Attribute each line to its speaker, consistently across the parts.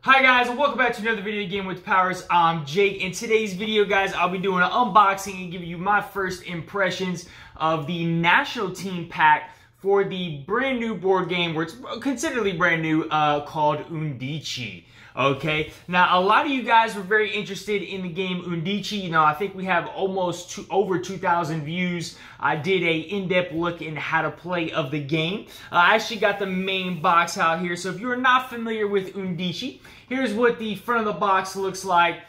Speaker 1: Hi guys, and welcome back to another video game with Powers. I'm Jake. In today's video, guys, I'll be doing an unboxing and giving you my first impressions of the national team pack for the brand new board game, where it's considerably brand new, called UND1C1. Okay, now a lot of you guys were very interested in the game UND1C1. You know, I think we have almost over 2,000 views. I did a in-depth look in how to play of the game. I actually got the main box out here. So if you're not familiar with UND1C1, here's what the front of the box looks like.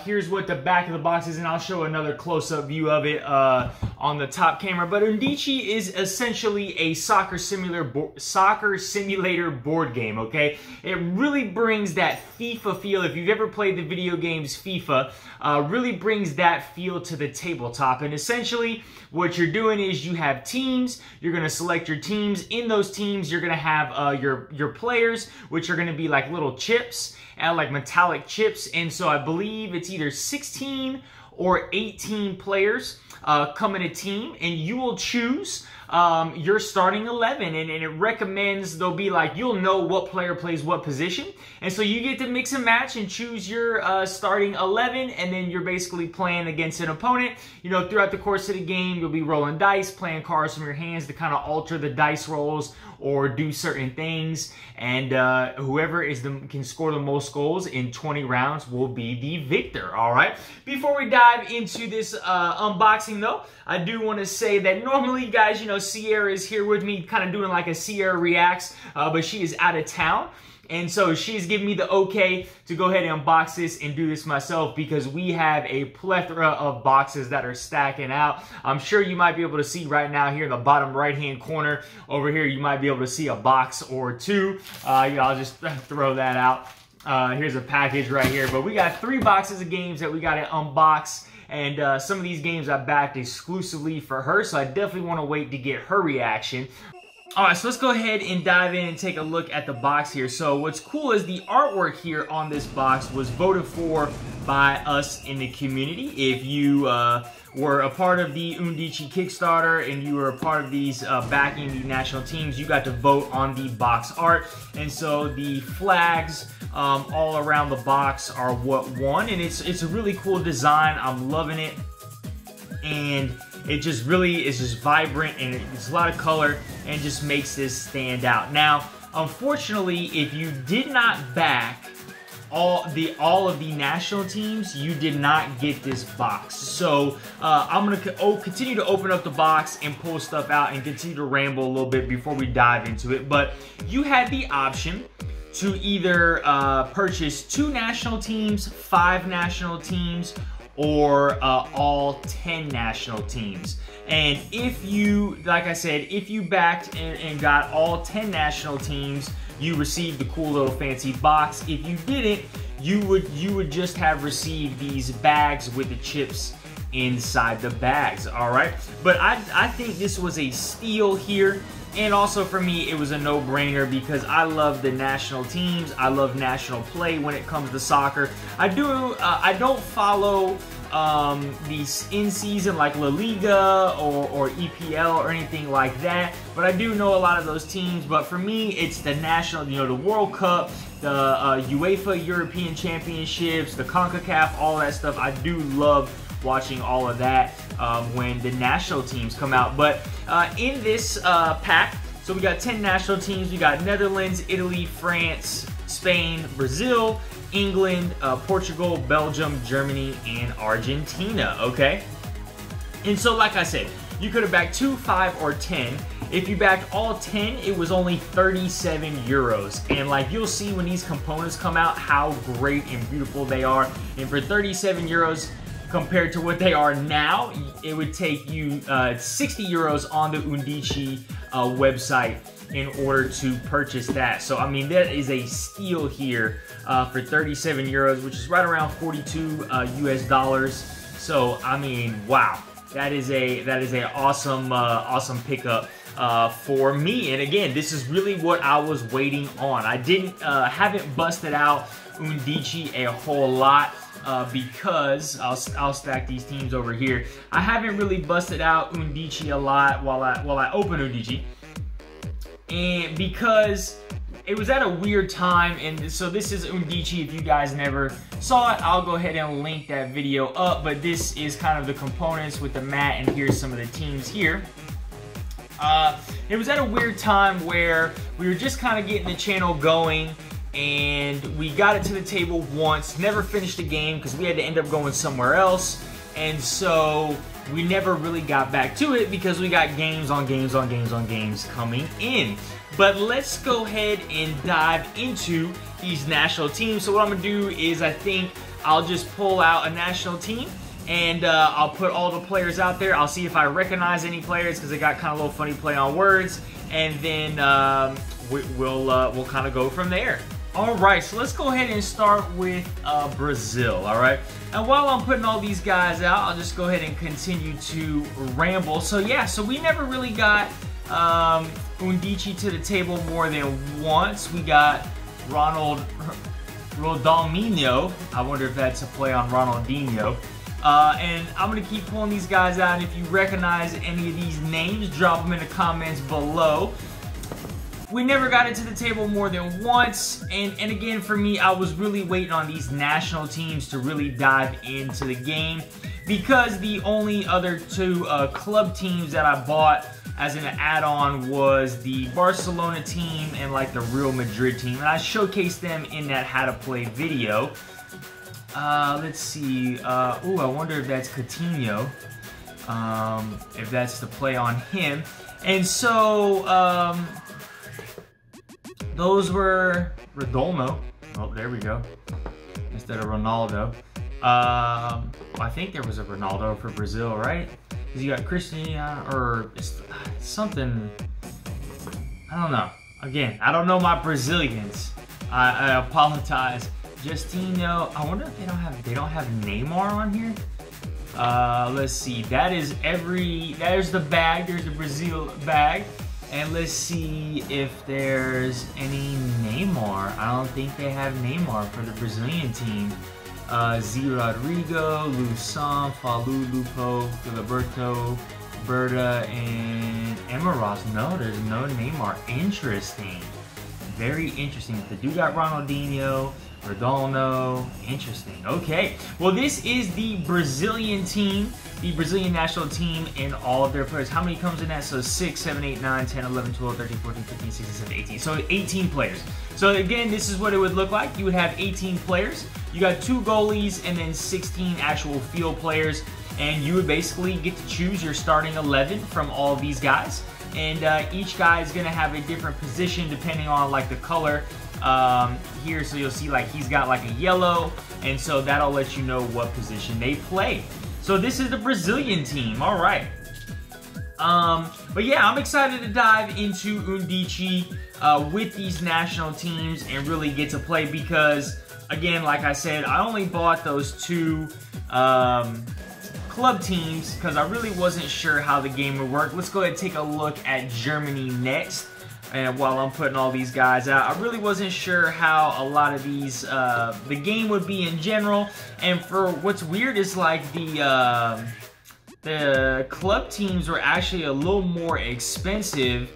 Speaker 1: Here's what the back of the box is, and I'll show another close-up view of it on the top camera. But UND1C1 is essentially a soccer simulator board game, okay? It really brings that FIFA feel. If you've ever played the video games FIFA, really brings that feel to the tabletop. And essentially, what you're doing is you have teams. You're going to select your teams. In those teams, you're going to have your players, which are going to be like little chips, and like metallic chips. And so I believe it's either 16 or 18 players come in a team, and you will choose your starting 11, and it recommends, they'll be like, you'll know what player plays what position, and so you get to mix and match and choose your starting 11, and then you're basically playing against an opponent. You know, throughout the course of the game, you'll be rolling dice, playing cards from your hands to kind of alter the dice rolls or do certain things, and whoever can score the most goals in 20 rounds will be the victor. All right, before we dive into this unboxing though, I do want to say that normally, guys, you know, Cierra is here with me, kind of doing like a Cierra Reacts, but she is out of town. And so she's giving me the okay to go ahead and unbox this and do this myself, because we have a plethora of boxes that are stacking out. I'm sure you might be able to see right now here in the bottom right-hand corner over here, you might be able to see a box or two. You know, I'll just throw that out. Here's a package right here. But we got 3 boxes of games that we got to unbox. And some of these games I backed exclusively for her, so I definitely want to wait to get her reaction. Alright, so let's go ahead and dive in and take a look at the box here. So what's cool is the artwork here on this box was voted for by us in the community. If you were a part of the UND1C1 Kickstarter and you were a part of these backing the national teams, you got to vote on the box art. And so the flags all around the box are what won, and it's a really cool design. I'm loving it, and it just really is just vibrant, and it's a lot of color, and just makes this stand out. Now, unfortunately, if you did not back all of the national teams, you did not get this box. So I'm gonna continue to open up the box and pull stuff out and continue to ramble a little bit before we dive into it. But you had the option to either purchase 2 national teams, 5 national teams, or all 10 national teams. And if you, like I said, if you backed and got all 10 national teams, you received the cool little fancy box. If you didn't, you would just have received these bags with the chips inside the bags. All right, but I think this was a steal here. And also for me, it was a no-brainer, because I love the national teams. I love national play when it comes to soccer. I don't follow these in-season like La Liga or EPL or anything like that, but I do know a lot of those teams. But for me, it's the national, you know, the World Cup, the UEFA European Championships, the CONCACAF, all that stuff. I do love watching all of that when the national teams come out. But in this pack, so we got 10 national teams. We got Netherlands, Italy, France, Spain, Brazil, England, Portugal, Belgium, Germany, and Argentina, okay? And so, like I said, you could have backed 2, 5, or 10. If you backed all 10, it was only 37 euros. And like you'll see when these components come out, how great and beautiful they are. And for 37 euros, compared to what they are now, it would take you 60 euros on the UND1C1 website in order to purchase that. So I mean, that is a steal here for 37 euros, which is right around 42 US dollars. So I mean, wow, that is a awesome awesome pickup for me. And again, this is really what I was waiting on. I haven't busted out UND1C1 a whole lot. Because I'll stack these teams over here. I haven't really busted out UND1C1 a lot while I open UND1C1, and because it was at a weird time, and so this is UND1C. If you guys never saw it, I'll go ahead and link that video up, but this is kind of the components with the mat, and here's some of the teams here. It was at a weird time where we were just kind of getting the channel going, and we got it to the table once, never finished the game because we had to end up going somewhere else, and so we never really got back to it because we got games on games on games on games coming in. But let's go ahead and dive into these national teams. So what I'm gonna do is I think I'll just pull out a national team, and I'll put all the players out there. I'll see if I recognize any players because they got kind of a little funny play on words, and then we'll kind of go from there. All right, so let's go ahead and start with Brazil. All right, and while I'm putting all these guys out, I'll just go ahead and continue to ramble. So yeah, so we never really got UND1C to the table more than once. We got Ronaldinho. I wonder if that's a play on Ronaldinho. And I'm going to keep pulling these guys out, and if you recognize any of these names, drop them in the comments below. We never got it to the table more than once, and again, for me, I was really waiting on these national teams to really dive into the game, because the only other two club teams that I bought as an add-on was the Barcelona team and like the Real Madrid team, and I showcased them in that how to play video. Let's see. Ooh, I wonder if that's Coutinho. If that's the play on him. And so, those were Ronaldo. Oh, there we go. Instead of Ronaldo. I think there was a Ronaldo for Brazil, right? Because you got Cristiano, or something. I don't know. Again, I don't know my Brazilians. I apologize. Justinho. I wonder if they don't have Neymar on here. Let's see. There's the bag. There's the Brazil bag. And let's see if there's any Neymar. I don't think they have Neymar for the Brazilian team. Z Rodrigo, Lusan, Falu, Lupo, Filiberto, Berta, and Emiros. No, there's no Neymar. Interesting. Very interesting. The dude got Ronaldinho, Ronaldo. Interesting. Okay. Well, this is the Brazilian team, the Brazilian national team, and all of their players. How many comes in that? So 6, 7, 8, 9, 10, 11, 12, 13, 14, 15, 16, 17, 18. So 18 players. So again, this is what it would look like. You would have 18 players. You got 2 goalies and then 16 actual field players. And you would basically get to choose your starting 11 from all of these guys. And each guy is going to have a different position depending on like the color here. So you'll see like he's got like a yellow, and so that'll let you know what position they play. So this is the Brazilian team. All right. But yeah, I'm excited to dive into UND1C with these national teams and really get to play, because again, like I said, I only bought those 2 club teams because I really wasn't sure how the game would work. Let's go ahead and take a look at Germany next. And while I'm putting all these guys out, I really wasn't sure how a lot of these, the game would be in general. And for what's weird is like the club teams were actually a little more expensive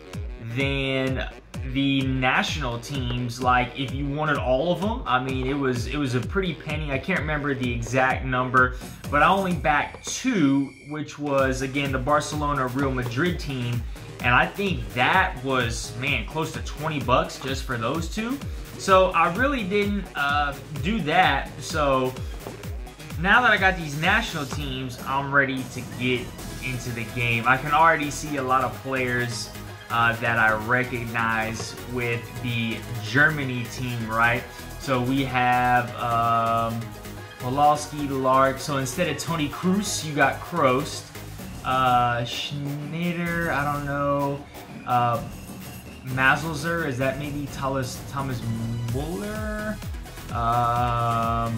Speaker 1: than the national teams. Like if you wanted all of them, I mean, it was a pretty penny. I can't remember the exact number, but I only backed 2, which was again the Barcelona Real Madrid team, and I think that was, man, close to 20 bucks just for those 2. So I really didn't do that. So now that I got these national teams, I'm ready to get into the game. I can already see a lot of players that I recognize with the Germany team, right? So we have Wolowski, Lark. So instead of Tony Kroos, you got Kroos. Schneider, I don't know. Mazelzer, is that maybe Thomas Muller?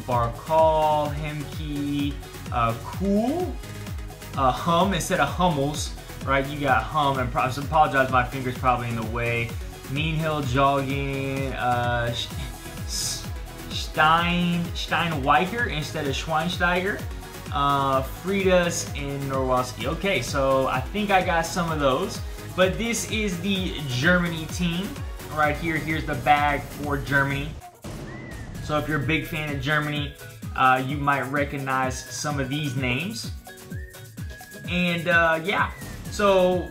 Speaker 1: Barkal, Hemke, Cool, Hum instead of Hummels, right? You got Hum, and I apologize, my finger's probably in the way. Meanhill, Jogging, Steinweicher instead of Schweinsteiger. Fridas and Norwalski. Okay, so I think I got some of those. But this is the Germany team. right here. Here's the bag for Germany. So if you're a big fan of Germany, you might recognize some of these names. And yeah, so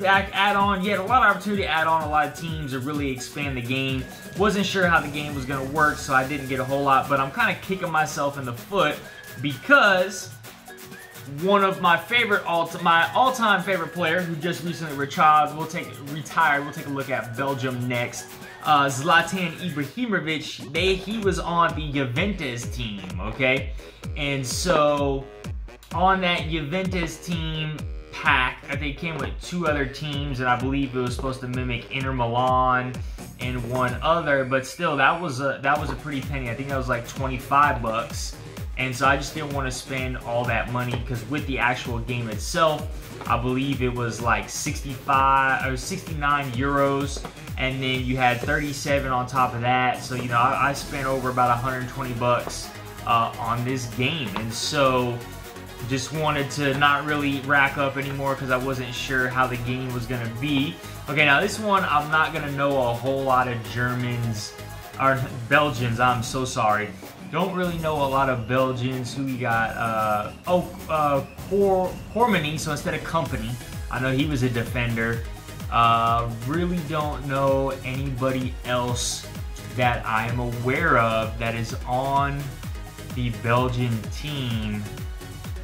Speaker 1: back add-on, you had a lot of opportunity to add on a lot of teams to really expand the game. Wasn't sure how the game was going to work, so I didn't get a whole lot, but I'm kind of kicking myself in the foot because one of my favorite all-time favorite player who just recently retired, we'll take a look at Belgium next. Zlatan Ibrahimovic, he was on the Juventus team, okay? And so on that Juventus team pack, I think it came with 2 other teams, and I believe it was supposed to mimic Inter Milan and one other, but still, that was a pretty penny. I think that was like 25 bucks. And so I just didn't want to spend all that money because with the actual game itself, I believe it was like 65 or 69 euros, and then you had 37 on top of that. So, you know, I spent over about 120 bucks on this game. And so just wanted to not really rack up anymore because I wasn't sure how the game was going to be. Okay, now this one, I'm not going to know a whole lot of Germans, or Belgians, I'm so sorry. Don't really know a lot of Belgians. Who we got? Cormany, so instead of Company. I know he was a defender. Really don't know anybody else that I am aware of that is on the Belgian team.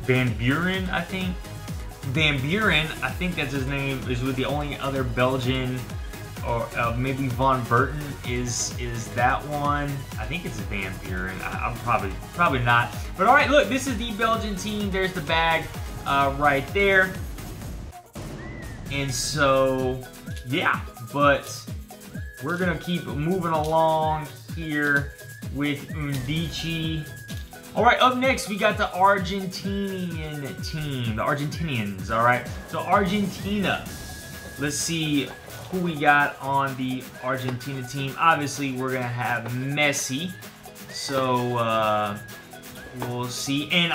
Speaker 1: Van Buren, I think. Van Buren, I think that's his name, is with the only other Belgian, or maybe Von Burton is that one. I think it's Van Buren. I'm probably not. But all right, look, this is the Belgian team. There's the bag right there. And so, yeah, but we're gonna keep moving along here with UND1C1. All right, up next, we got the Argentinian team, the Argentinians, all right? So Argentina, let's see who we got on the Argentina team. Obviously, we're gonna have Messi, so we'll see. And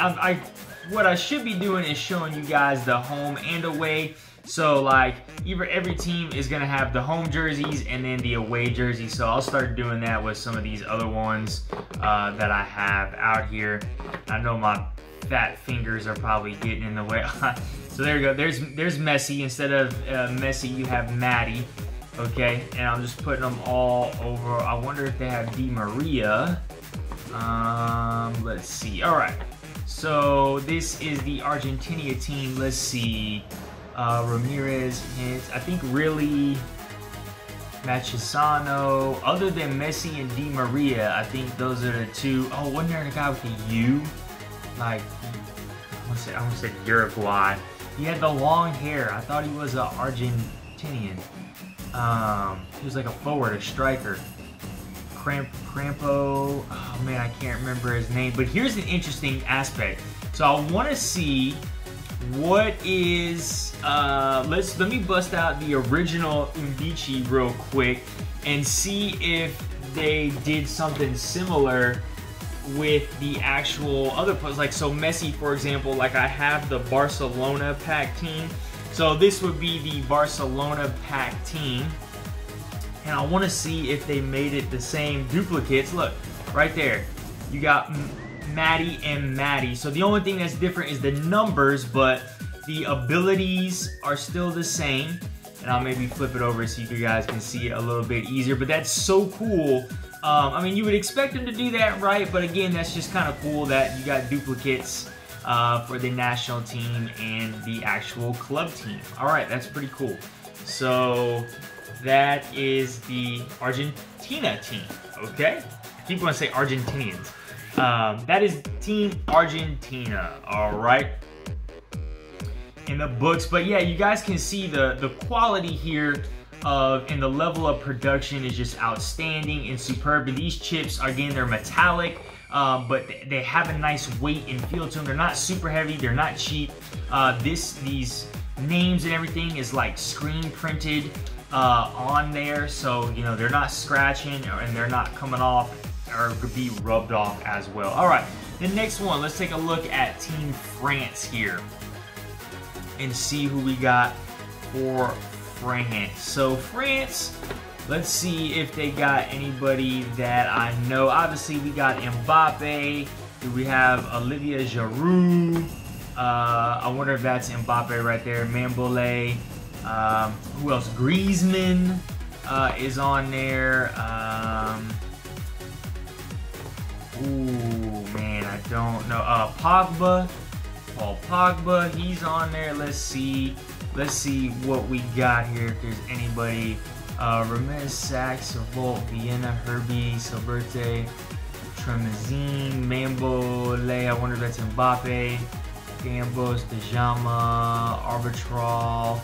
Speaker 1: what I should be doing is showing you guys the home and away. So like, every team is gonna have the home jerseys and then the away jerseys. So I'll start doing that with some of these other ones that I have out here. I know my fat fingers are probably getting in the way. So there you go. There's Messi. Instead of Messi, you have Maddie. Okay, and I'm just putting them all over. I wonder if they have Di Maria. Let's see. All right. So this is the Argentina team. Let's see. Ramirez, Hintz. I think really Machisano. Other than Messi and Di Maria, I think those are the 2. Oh, wasn't there a guy with a U? Like, I almost said Uruguay. He had the long hair. I thought he was an Argentinian. He was like a forward, a striker. Crampo. Oh man, I can't remember his name. But here's an interesting aspect. So I want to see what is. Let me bust out the original UND1C1 real quick and see if they did something similar with the actual other players. Like, so Messi, for example, like I have the Barcelona pack team. So this would be the Barcelona pack team. And I want to see if they made it the same duplicates. Look, right there. You got Maddie and Maddie. So the only thing that's different is the numbers, but the abilities are still the same. And I'll maybe flip it over so you guys can see it a little bit easier. But that's so cool. I mean, you would expect them to do that, right? But again, that's just kind of cool that you got duplicates for the national team and the actual club team. All right, that's pretty cool. So that is the Argentina team, okay? I keep going to say Argentinians. That is Team Argentina, all right? In the books, but yeah, you guys can see the quality here and the level of production is just outstanding and superb. And these chips, again, they're metallic, but they have a nice weight and feel to them. They're not super heavy, they're not cheap. These names and everything is like screen printed on there, so you know they're not scratching and they're not coming off or be rubbed off as well. All right, the next one, let's take a look at Team France here and see who we got for France. So France, Let's see if they got anybody that I know. Obviously, we got Mbappe. Do we have Olivier Giroud? I wonder if that's Mbappe right there. Mambole. Who else? Griezmann is on there. Ooh, man, I don't know. Pogba. Paul Pogba, he's on there. Let's see what we got here. If there's anybody. Ramirez, Sachs, Volt, Vienna, Herbie, Silverte, Tremezine, Mambole. I wonder if that's Mbappe. Gambos, Dejama, Arbitral,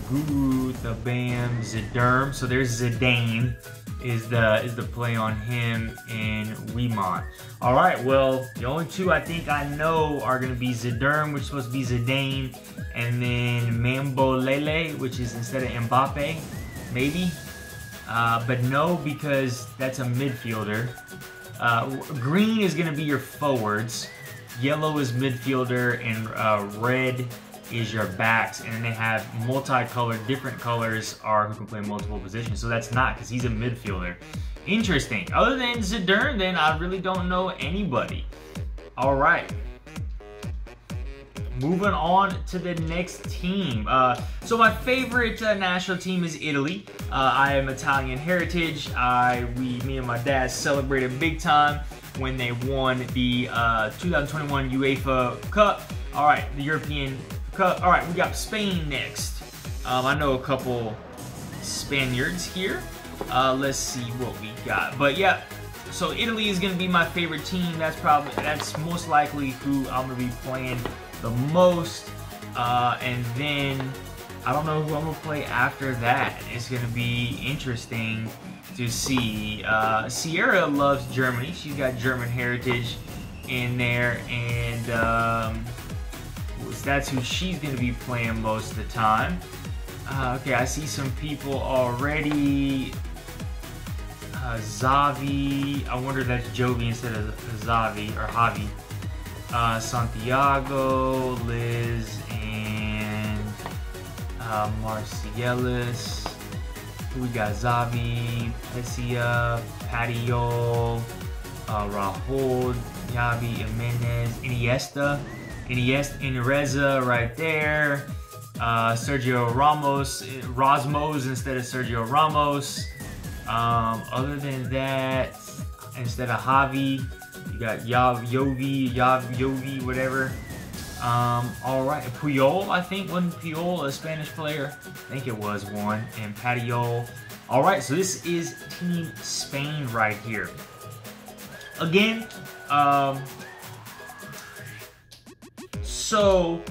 Speaker 1: Guru, the Bam, Ziderm. So there's Zidane is the play on him in Remont. All right, well, the only two I think I know are going to be Ziderm, which is supposed to be Zidane, and then Mambolele, which is instead of Mbappe, maybe. But no, because that's a midfielder. Green is going to be your forwards. Yellow is midfielder, and red is your backs, and then they have multicolored, different colors are who can play multiple positions. So that's not, because he's a midfielder. Interesting. Other than Ziderm, then I really don't know anybody. All right. Moving on to the next team. So my favorite national team is Italy. I am Italian heritage. Me and my dad celebrated big time when they won the 2021 UEFA Cup. All right, the European Cup. All right, we got Spain next. I know a couple Spaniards here. Let's see what we got. But yeah, so Italy is going to be my favorite team. That's most likely who I'm going to be playing the most. And then I don't know who I'm going to play after that. It's going to be interesting to see. Sierra loves Germany. She's got German heritage in there, and that's who she's going to be playing most of the time. Okay, I see some people already. Xavi. I wonder if that's Jovi instead of Xavi or Javi. Santiago, Liz, and Marcielis. We got Xavi, Pesia, Patio, Rahul, Yavi, Jimenez, Iniesta right there. Sergio Ramos instead of Sergio Ramos. Other than that, instead of Javi, you got Yovi, whatever. All right, Puyol, I think, wasn't Puyol a Spanish player? I think it was one, and Patiol. All right, so this is Team Spain right here. Again, so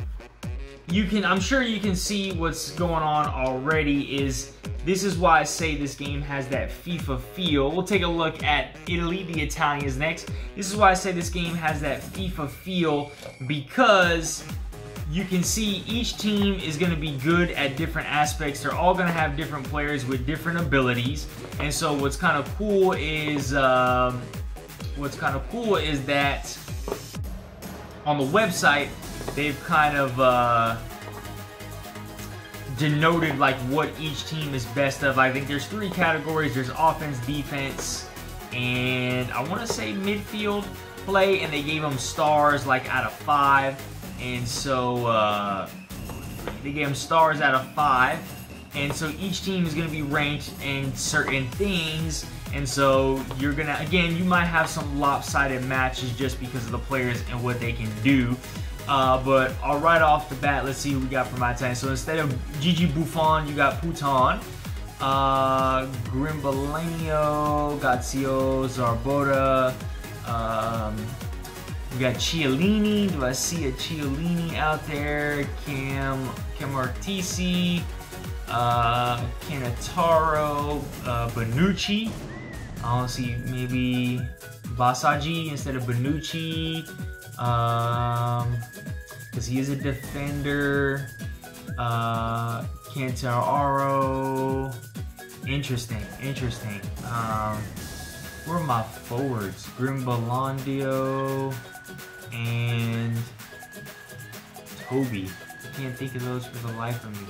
Speaker 1: I'm sure you can see what's going on already. This is why I say this game has that FIFA feel. We'll take a look at Italy, the Italians next. This is why I say this game has that FIFA feel, because you can see each team is going to be good at different aspects. They're all going to have different players with different abilities. And so what's kind of cool is that on the website they've kind of denoted like what each team is best of. I think there's 3 categories. There's offense, defense, and I want to say midfield play, and they gave them stars like out of 5, and so they gave them stars out of 5, and so each team is going to be ranked in certain things, and so you're gonna, again, you might have some lopsided matches just because of the players and what they can do. But right off the bat, let's see who we got from my time. So instead of Gigi Buffon, you got Putan, Grimbalenio, Gazio, Zarbota, we got Chiellini. Do I see a Chiellini out there? Camartisi, Cannataro, Bonucci. I want to see maybe Basagi instead of Bonucci. Because he is a defender. Cantararo. Interesting. Where are my forwards? Grimbalandio and Toby. I can't think of those for the life of me.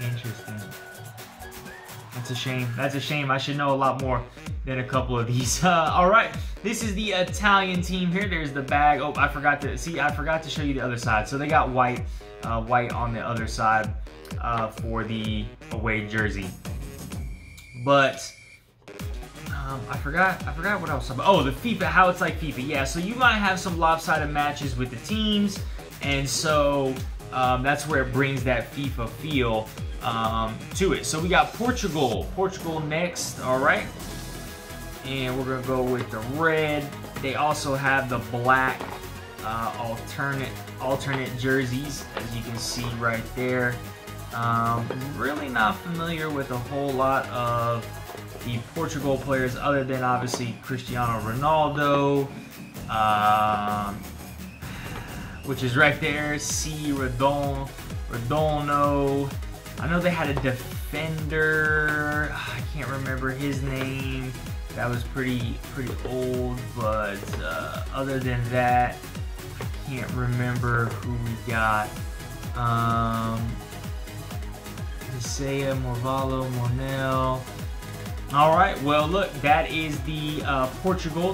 Speaker 1: Interesting. That's a shame. That's a shame. I should know a lot more than a couple of these. All right, this is the Italian team here. There's the bag. Oh, I forgot to show you the other side. So they got white on the other side for the away jersey. But I forgot what I was talking about. Oh, the FIFA, how it's like FIFA. Yeah, so you might have some lopsided matches with the teams, and so that's where it brings that FIFA feel to it. So we got Portugal next, all right, and we're gonna go with the red. They also have the black alternate jerseys, as you can see right there. Really not familiar with a whole lot of the Portugal players other than obviously Cristiano Ronaldo, which is right there. Redondo. I know they had a defender. I can't remember his name. That was pretty old, but other than that, I can't remember who we got. Isaiah, Morvallo, Mornell. All right, well, look, that is the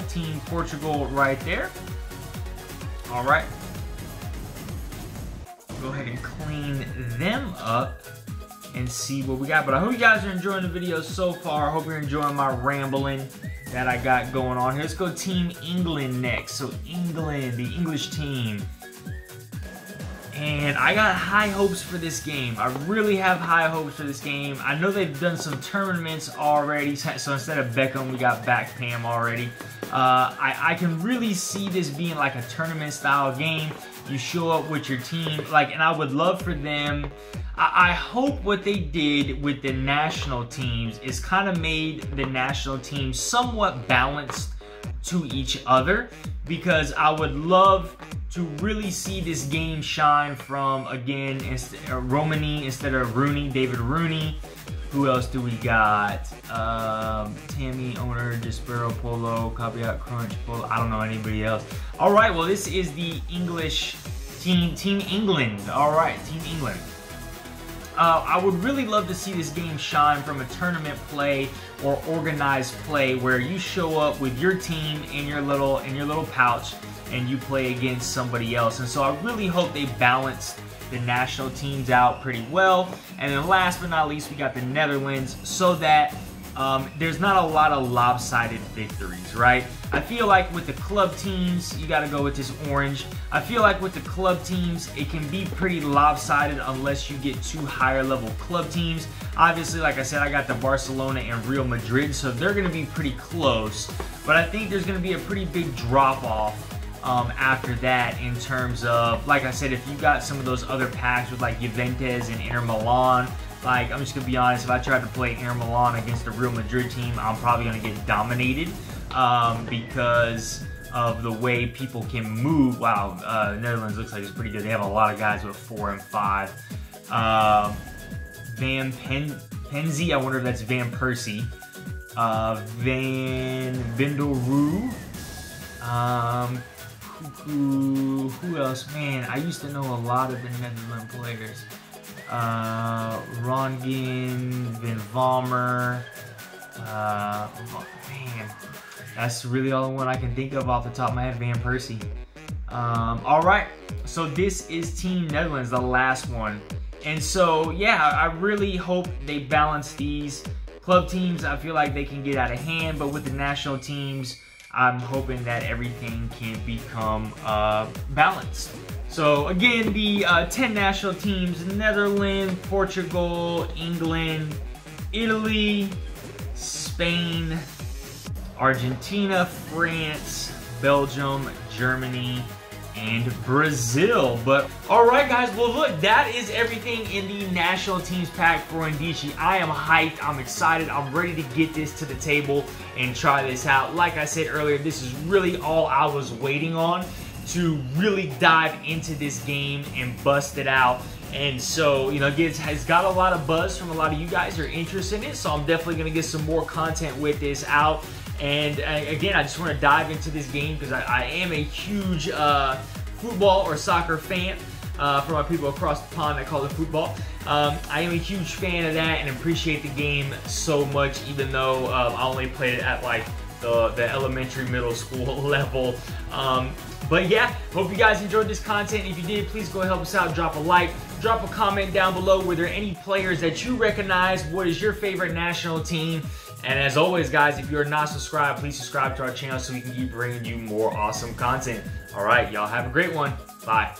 Speaker 1: Team Portugal right there. All right. Go ahead and clean them up and see what we got. But I hope you guys are enjoying the video so far. I hope you're enjoying my rambling that I got going on here. Let's go Team England next. So England, the English team. And I got high hopes for this game. I really have high hopes for this game. I know they've done some tournaments already. So instead of Beckham, we got Beckham already. I can really see this being like a tournament style game. You show up with your team, and I would love for them. I hope what they did with the national teams is kind of made the national teams somewhat balanced to each other, because I would love to really see this game shine from, again, Romani instead of Rooney, David Rooney. Who else do we got? Tammy, Owner, Despero, Polo, Caveat, Crunch, Polo. I don't know anybody else. All right, well, this is the English team, Team England. All right, Team England. I would really love to see this game shine from a tournament play or organized play where you show up with your team in your little pouch and you play against somebody else. And so I really hope they balance the national teams out pretty well. And then last but not least, we got the Netherlands, so that there's not a lot of lopsided victories, right? I feel like with the club teams, you got to go with this orange. I feel like with the club teams, it can be pretty lopsided unless you get two higher level club teams. Obviously, like I said, I got the Barcelona and Real Madrid, so they're going to be pretty close. But I think there's going to be a pretty big drop off after that, in terms of, like I said, if you got some of those other packs with like Juventus and Inter Milan, like, I'm just gonna be honest, if I tried to play Inter Milan against a Real Madrid team, I'm probably gonna get dominated because of the way people can move. Wow, Netherlands looks like it's pretty good. They have a lot of guys with 4 and 5. Van Penzie, I wonder if that's Van Persie. Van Vindelroo. Who else? Man, I used to know a lot of the Netherlands players. Rongin, Van Valmer. Man, that's really the only one I can think of off the top of my head, Van Persie. All right, so this is Team Netherlands, the last one. And so, yeah, I really hope they balance these club teams. I feel like they can get out of hand, but with the national teams, I'm hoping that everything can become balanced. So again, the 10 national teams: Netherlands, Portugal, England, Italy, Spain, Argentina, France, Belgium, Germany, and Brazil. But all right, guys, well, look, that is everything in the national teams pack for UND1C1. I am hyped, I'm excited, I'm ready to get this to the table and try this out. Like I said earlier, this is really all I was waiting on to really dive into this game and bust it out. And so, you know, it has got a lot of buzz from a lot of you guys who are interested in it, so I'm definitely going to get some more content with this out. And again, I just want to dive into this game because I am a huge football or soccer fan. for my people across the pond that call it football. I am a huge fan of that and appreciate the game so much, even though I only played it at like the elementary, middle school level. But yeah, hope you guys enjoyed this content. If you did, please go help us out. Drop a like, drop a comment down below. Were there any players that you recognize? What is your favorite national team? And as always, guys, if you're not subscribed, please subscribe to our channel so we can keep bringing you more awesome content. All right, y'all have a great one. Bye.